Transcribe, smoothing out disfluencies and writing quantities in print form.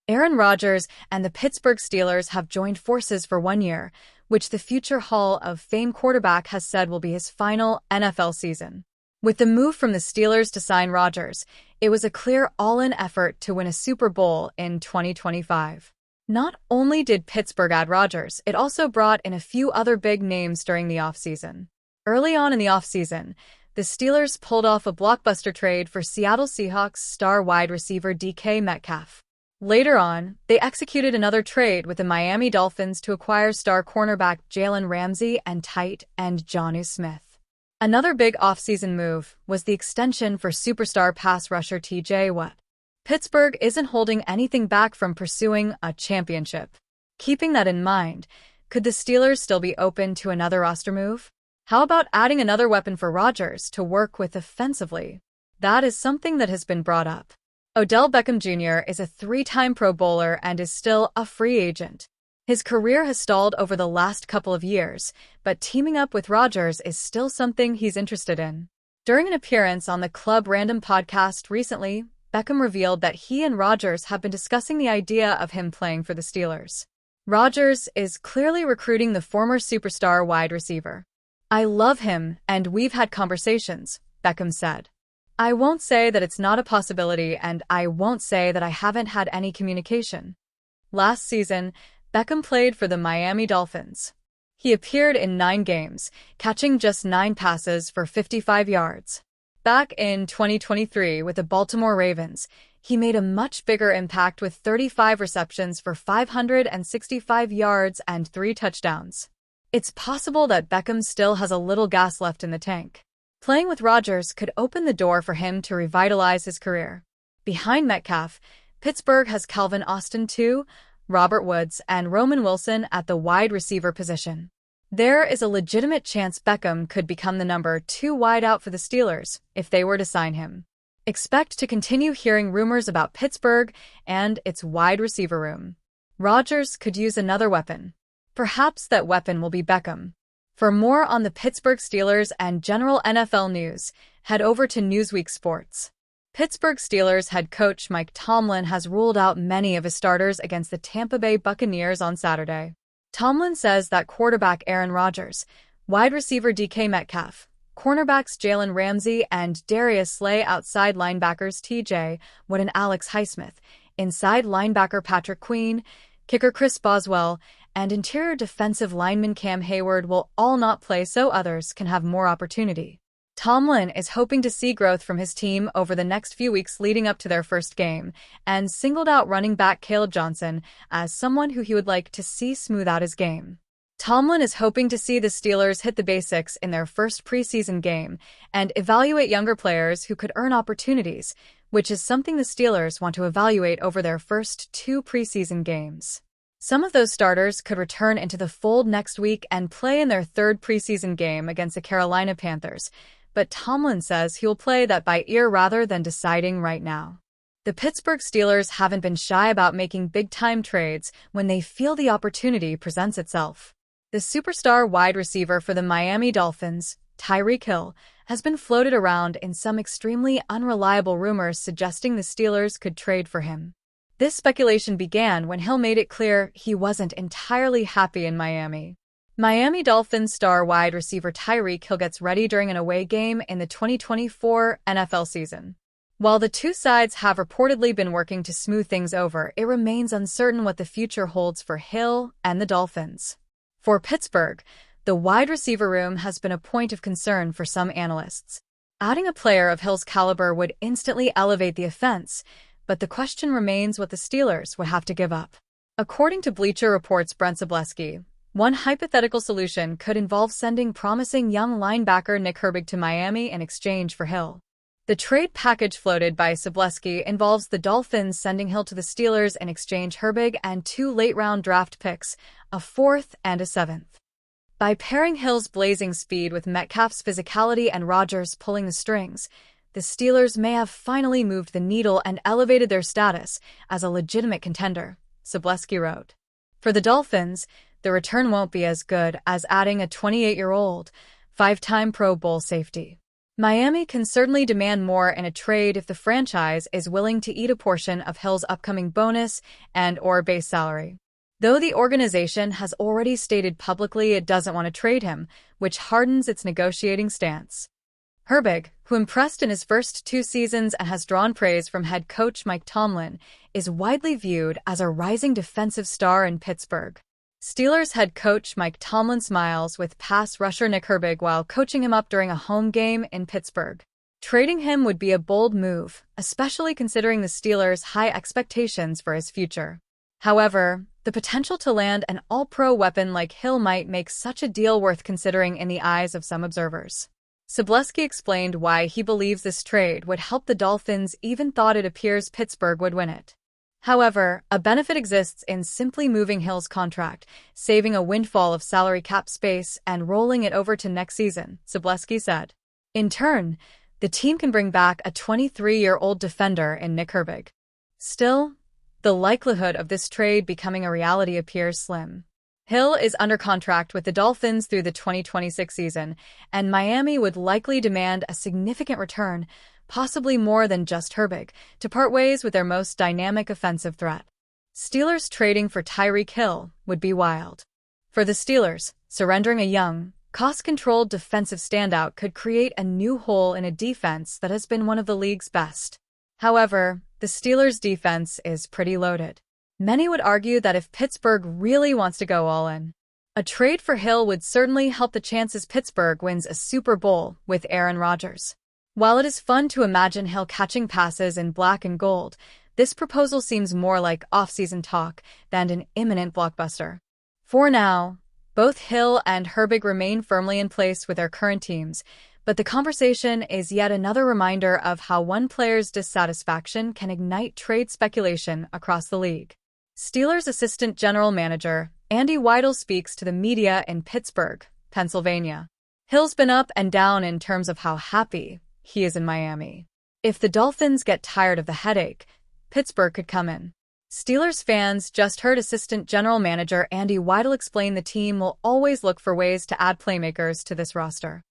Aaron Rodgers and the Pittsburgh Steelers have joined forces for 1 year, which the future Hall of Fame quarterback has said will be his final NFL season. With the move from the Steelers to sign Rodgers, it was a clear all-in effort to win a Super Bowl in 2025. Not only did Pittsburgh add Rodgers, it also brought in a few other big names during the offseason. Early on in the offseason, the Steelers pulled off a blockbuster trade for Seattle Seahawks star wide receiver DK Metcalf. Later on, they executed another trade with the Miami Dolphins to acquire star cornerback Jalen Ramsey and tight end Jonnu Smith. Another big offseason move was the extension for superstar pass rusher TJ Watt. Pittsburgh isn't holding anything back from pursuing a championship. Keeping that in mind, could the Steelers still be open to another roster move? How about adding another weapon for Rodgers to work with offensively? That is something that has been brought up. Odell Beckham Jr. is a 3-time Pro Bowler and is still a free agent. His career has stalled over the last couple of years, but teaming up with Rodgers is still something he's interested in. During an appearance on the Club Random podcast recently, Beckham revealed that he and Rodgers have been discussing the idea of him playing for the Steelers. Rodgers is clearly recruiting the former superstar wide receiver. "I love him, and we've had conversations," Beckham said. "I won't say that it's not a possibility, and I won't say that I haven't had any communication." Last season, Beckham played for the Miami Dolphins. He appeared in 9 games, catching just 9 passes for 55 yards. Back in 2023 with the Baltimore Ravens, he made a much bigger impact with 35 receptions for 565 yards and 3 touchdowns. It's possible that Beckham still has a little gas left in the tank. Playing with Rodgers could open the door for him to revitalize his career. Behind Metcalf, Pittsburgh has Calvin Austin II, Robert Woods, and Roman Wilson at the wide receiver position. There is a legitimate chance Beckham could become the number 2 wideout for the Steelers if they were to sign him. Expect to continue hearing rumors about Pittsburgh and its wide receiver room. Rodgers could use another weapon. Perhaps that weapon will be Beckham. For more on the Pittsburgh Steelers and general NFL news, head over to Newsweek Sports. Pittsburgh Steelers head coach Mike Tomlin has ruled out many of his starters against the Tampa Bay Buccaneers on Saturday. Tomlin says that quarterback Aaron Rodgers, wide receiver DK Metcalf, cornerbacks Jalen Ramsey and Darius Slay, outside linebackers TJ Watt and Alex Highsmith, inside linebacker Patrick Queen, kicker Chris Boswell, and interior defensive lineman Cam Hayward will all not play so others can have more opportunity. Tomlin is hoping to see growth from his team over the next few weeks leading up to their first game, and singled out running back Caleb Johnson as someone who he would like to see smooth out his game. Tomlin is hoping to see the Steelers hit the basics in their first preseason game and evaluate younger players who could earn opportunities, which is something the Steelers want to evaluate over their first 2 preseason games. Some of those starters could return into the fold next week and play in their 3rd preseason game against the Carolina Panthers, but Tomlin says he'll play that by ear rather than deciding right now. The Pittsburgh Steelers haven't been shy about making big-time trades when they feel the opportunity presents itself. The superstar wide receiver for the Miami Dolphins, Tyreek Hill, has been floated around in some extremely unreliable rumors suggesting the Steelers could trade for him. This speculation began when Hill made it clear he wasn't entirely happy in Miami. Miami Dolphins star wide receiver Tyreek Hill gets ready during an away game in the 2024 NFL season. While the two sides have reportedly been working to smooth things over, it remains uncertain what the future holds for Hill and the Dolphins. For Pittsburgh, the wide receiver room has been a point of concern for some analysts. Adding a player of Hill's caliber would instantly elevate the offense, but the question remains what the Steelers would have to give up. According to Bleacher Report's Brent Zableski, one hypothetical solution could involve sending promising young linebacker Nick Herbig to Miami in exchange for Hill. The trade package floated by Zableski involves the Dolphins sending Hill to the Steelers in exchange Herbig and 2 late-round draft picks, a 4th and a 7th. By pairing Hill's blazing speed with Metcalf's physicality and Rodgers pulling the strings, the Steelers may have finally moved the needle and elevated their status as a legitimate contender, Zableski wrote. For the Dolphins, the return won't be as good as adding a 28-year-old, 5-time Pro Bowl safety. Miami can certainly demand more in a trade if the franchise is willing to eat a portion of Hill's upcoming bonus and/or base salary. Though the organization has already stated publicly it doesn't want to trade him, which hardens its negotiating stance. Herbig, who impressed in his first 2 seasons and has drawn praise from head coach Mike Tomlin, is widely viewed as a rising defensive star in Pittsburgh. Steelers head coach Mike Tomlin smiles with pass rusher Nick Herbig while coaching him up during a home game in Pittsburgh. Trading him would be a bold move, especially considering the Steelers' high expectations for his future. However, the potential to land an all-pro weapon like Hill might make such a deal worth considering in the eyes of some observers. Sobleski explained why he believes this trade would help the Dolphins, even thought it appears Pittsburgh would win it. However, a benefit exists in simply moving Hill's contract, saving a windfall of salary cap space and rolling it over to next season, Sobleski said. In turn, the team can bring back a 23-year-old defender in Nick Herbig. Still, the likelihood of this trade becoming a reality appears slim. Hill is under contract with the Dolphins through the 2026 season, and Miami would likely demand a significant return, possibly more than just Herbig, to part ways with their most dynamic offensive threat. Steelers trading for Tyreek Hill would be wild. For the Steelers, surrendering a young, cost-controlled defensive standout could create a new hole in a defense that has been one of the league's best. However, the Steelers' defense is pretty loaded. Many would argue that if Pittsburgh really wants to go all in, a trade for Hill would certainly help the chances Pittsburgh wins a Super Bowl with Aaron Rodgers. While it is fun to imagine Hill catching passes in black and gold, this proposal seems more like off-season talk than an imminent blockbuster. For now, both Hill and Herbig remain firmly in place with their current teams, but the conversation is yet another reminder of how one player's dissatisfaction can ignite trade speculation across the league. Steelers assistant general manager Andy Weidel speaks to the media in Pittsburgh, Pennsylvania. Hill's been up and down in terms of how happy he is in Miami. If the Dolphins get tired of the headache, Pittsburgh could come in. Steelers fans just heard assistant general manager Andy Weidel explain the team will always look for ways to add playmakers to this roster.